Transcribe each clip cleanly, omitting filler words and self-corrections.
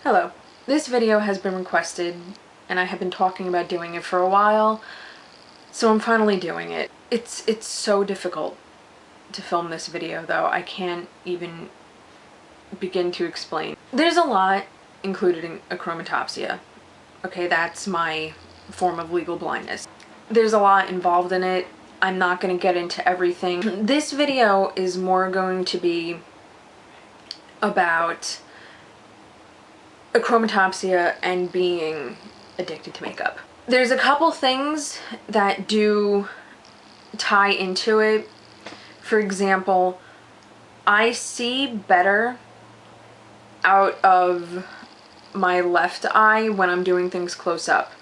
Hello. This video has been requested and I have been talking about doing it for a while, so I'm finally doing it. It's so difficult to film this video though. I can't even begin to explain. There's a lot included in Achromatopsia. Okay, that's my form of legal blindness. There's a lot involved in it. I'm not going to get into everything. This video is more going to be about Achromatopsia and being addicted to makeup. There's a couple things that do tie into it. For example, I see better out of my left eye when I'm doing things close up.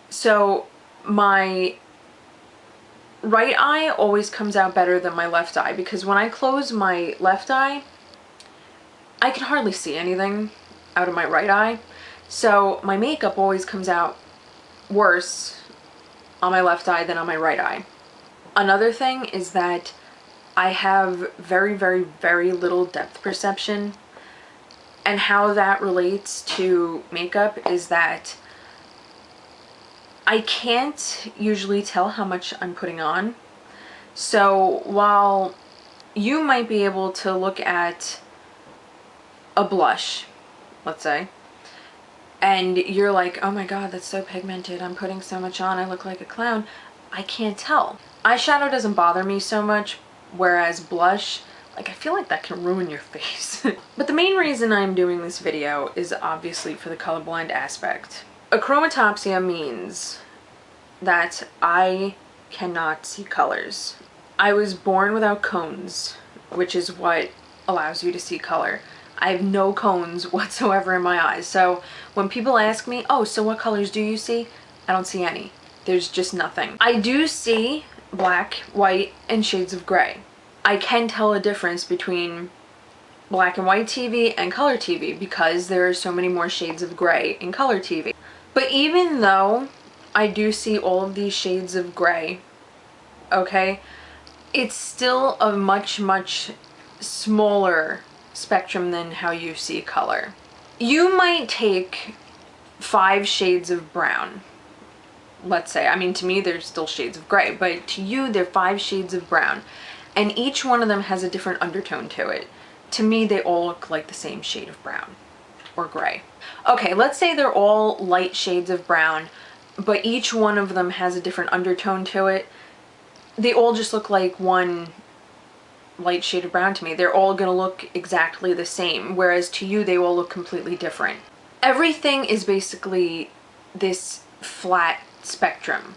So my right eye always comes out better than my left eye, because when I close my left eye, I can hardly see anything out of my right eye. So my makeup always comes out worse on my left eye than on my right eye. Another thing is that I have very little depth perception, and how that relates to makeup is that I can't usually tell how much I'm putting on. So while you might be able to look at a blush, let's say, and you're like, oh my god, that's so pigmented, I'm putting so much on, I look like a clown, I can't tell. Eyeshadow doesn't bother me so much, whereas blush, like, I feel like that can ruin your face. But the main reason I'm doing this video is obviously for the colorblind aspect. Achromatopsia means that I cannot see colors. I was born without cones, which is what allows you to see color. I have no cones whatsoever in my eyes. So when people ask me, oh, so what colors do you see? I don't see any. There's just nothing. I do see black, white, and shades of gray. I can tell a difference between black and white TV and color TV because there are so many more shades of gray in color TV. But even though I do see all of these shades of gray, okay, it's still a much smaller spectrum than how you see color. You might take 5 shades of brown, let's say. I mean, to me there's still shades of gray, but to you they're 5 shades of brown, and each one of them has a different undertone to it. To me they all look like the same shade of brown or gray. Okay, let's say they're all light shades of brown, but each one of them has a different undertone to it. They all just look like one light shade of brown to me. They're all gonna look exactly the same, whereas to you they all look completely different. Everything is basically this flat spectrum.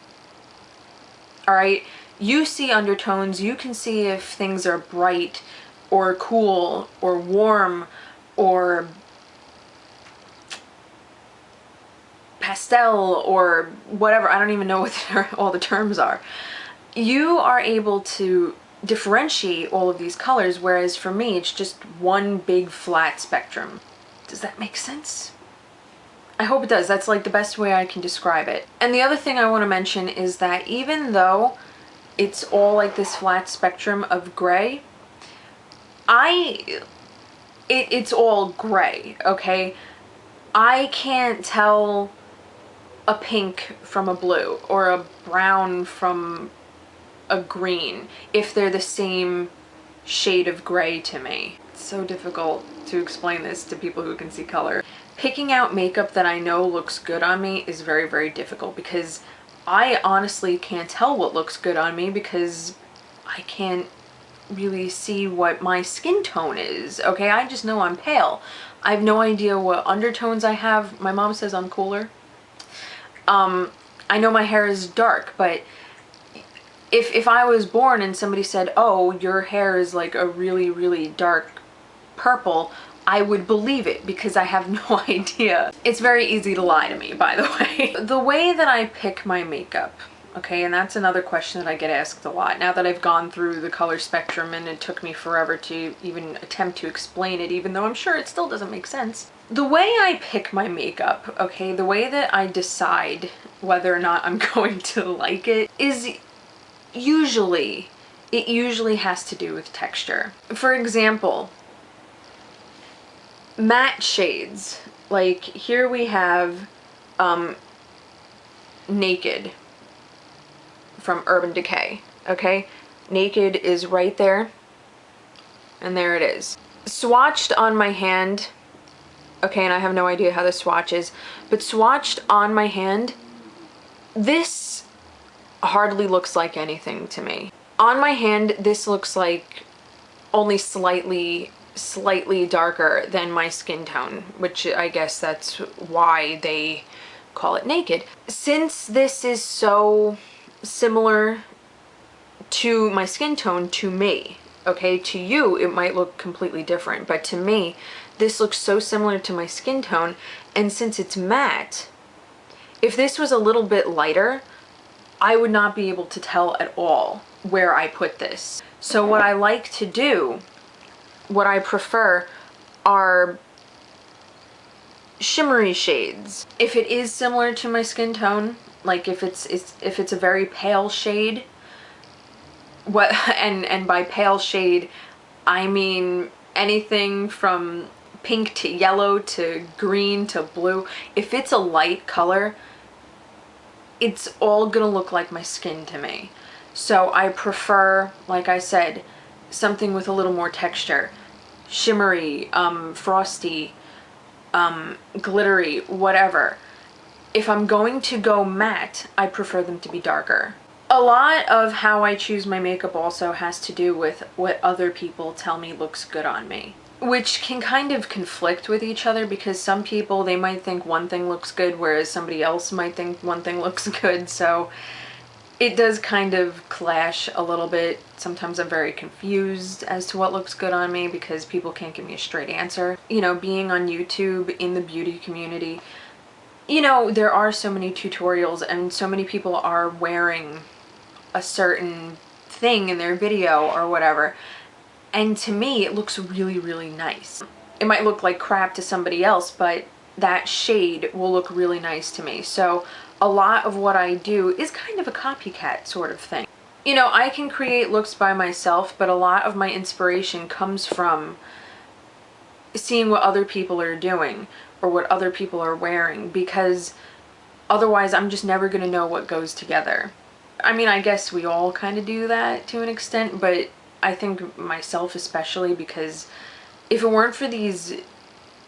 Alright? You see undertones, you can see if things are bright or cool or warm or pastel or whatever. I don't even know what all the terms are. You are able to differentiate all of these colors, whereas for me it's just one big flat spectrum. Does that make sense? I hope it does. That's like the best way I can describe it. And the other thing I want to mention is that even though it's all like this flat spectrum of gray, it's all gray, okay? I can't tell a pink from a blue or a brown from a green if they're the same shade of gray to me. It's so difficult to explain this to people who can see color. Picking out makeup that I know looks good on me is very difficult, because I honestly can't tell what looks good on me because I can't really see what my skin tone is, okay? I just know I'm pale. I have no idea what undertones I have. My mom says I'm cooler. I know my hair is dark, but if I was born and somebody said, oh, your hair is like a really dark purple, I would believe it because I have no idea. It's very easy to lie to me, by the way. The way that I pick my makeup, okay, and that's another question that I get asked a lot now that I've gone through the color spectrum, and it took me forever to even attempt to explain it, even though I'm sure it still doesn't make sense. The way I pick my makeup, okay, the way that I decide whether or not I'm going to like it is it usually has to do with texture. For example, matte shades Like here we have Naked from Urban Decay, okay? Naked is right there, and there it is. Swatched on my hand, okay, and I have no idea how the swatch is, but swatched on my hand, this hardly looks like anything to me. On my hand, this looks like only slightly darker than my skin tone, which I guess that's why they call it Naked. Since this is so similar to my skin tone, to me, okay, to you it might look completely different, but to me this looks so similar to my skin tone, and since it's matte, if this was a little bit lighter, I would not be able to tell at all where I put this. So what I like to do, what I prefer, are shimmery shades. If it is similar to my skin tone, like if it's a very pale shade, and by pale shade I mean anything from pink to yellow to green to blue. If it's a light color, it's all gonna look like my skin to me. So I prefer, like I said, something with a little more texture. Shimmery, frosty, glittery, whatever. If I'm going to go matte, I prefer them to be darker. A lot of how I choose my makeup also has to do with what other people tell me looks good on me, which can kind of conflict with each other, because some people, they might think one thing looks good, whereas somebody else might think one thing looks good. So it does kind of clash a little bit. Sometimes I'm very confused as to what looks good on me because people can't give me a straight answer. You know, being on YouTube in the beauty community, you know, there are so many tutorials and so many people are wearing a certain thing in their video or whatever, and to me it looks really, really nice. It might look like crap to somebody else, but that shade will look really nice to me. So a lot of what I do is kind of a copycat sort of thing. You know, I can create looks by myself, but a lot of my inspiration comes from seeing what other people are doing or what other people are wearing, because otherwise I'm just never gonna know what goes together. I mean, I guess we all kind of do that to an extent, but I think myself especially, because if it weren't for these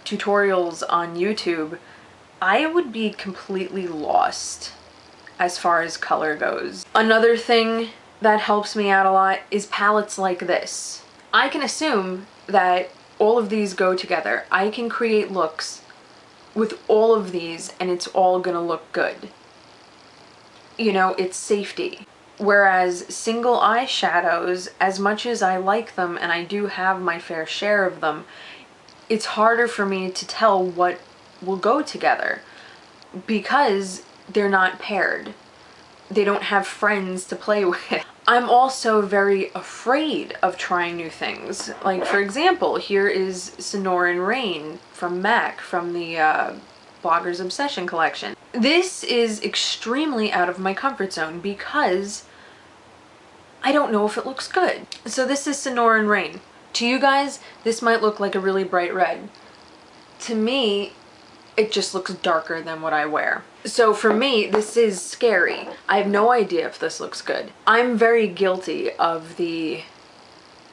tutorials on YouTube, I would be completely lost as far as color goes. Another thing that helps me out a lot is palettes like this. I can assume that all of these go together. I can create looks with all of these and it's all gonna look good. You know, it's safety. Whereas single eyeshadows, as much as I like them and I do have my fair share of them, it's harder for me to tell what will go together because they're not paired. They don't have friends to play with. I'm also very afraid of trying new things. Like, for example, here is Sonoran Rain from MAC from the Blogger's Obsession collection. This is extremely out of my comfort zone because I don't know if it looks good. So this is Sonoran Rain. To you guys, this might look like a really bright red. To me, it just looks darker than what I wear. So for me, this is scary. I have no idea if this looks good. I'm very guilty of the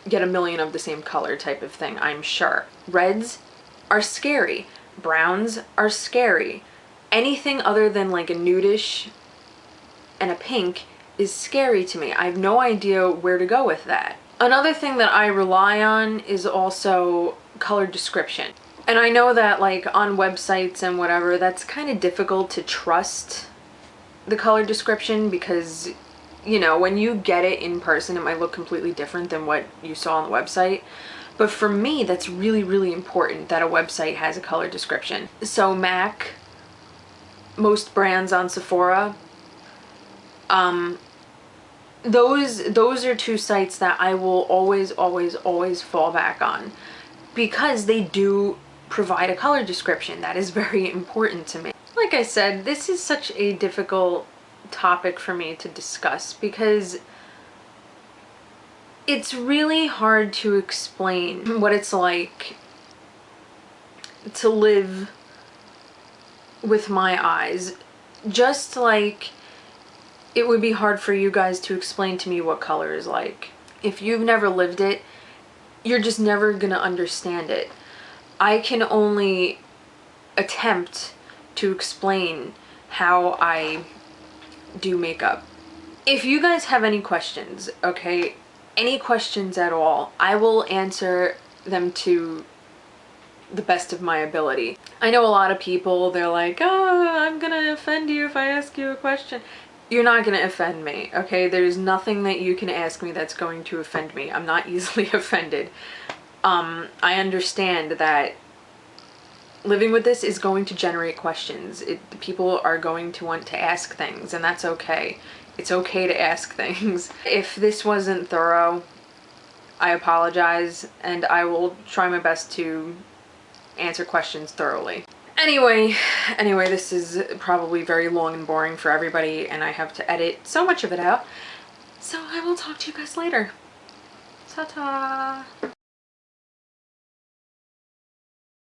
get a million of the same color type of thing, I'm sure. Reds are scary. Browns are scary. Anything other than like a nudish and a pink is scary to me. I have no idea where to go with that. Another thing that I rely on is also color description. And I know that like on websites and whatever, that's kind of difficult to trust the color description because, you know, when you get it in person, it might look completely different than what you saw on the website. But for me, that's really, really important that a website has a color description. So MAC, most brands on Sephora, those are two sites that I will always, always, always fall back on because they do provide a color description. That is very important to me. Like I said, this is such a difficult topic for me to discuss because it's really hard to explain what it's like to live with my eyes. Just like it would be hard for you guys to explain to me what color is like. If you've never lived it, you're just never gonna understand it. I can only attempt to explain how I do makeup. If you guys have any questions, okay, any questions at all, I will answer them to the best of my ability. I know a lot of people, they're like, oh, I'm gonna offend you if I ask you a question. You're not gonna offend me, okay? There's nothing that you can ask me that's going to offend me. I'm not easily offended. I understand that living with this is going to generate questions. People are going to want to ask things, and that's okay. It's okay to ask things. If this wasn't thorough, I apologize, and I will try my best to answer questions thoroughly. Anyway, this is probably very long and boring for everybody, and I have to edit so much of it out. So I will talk to you guys later. Ta-ta!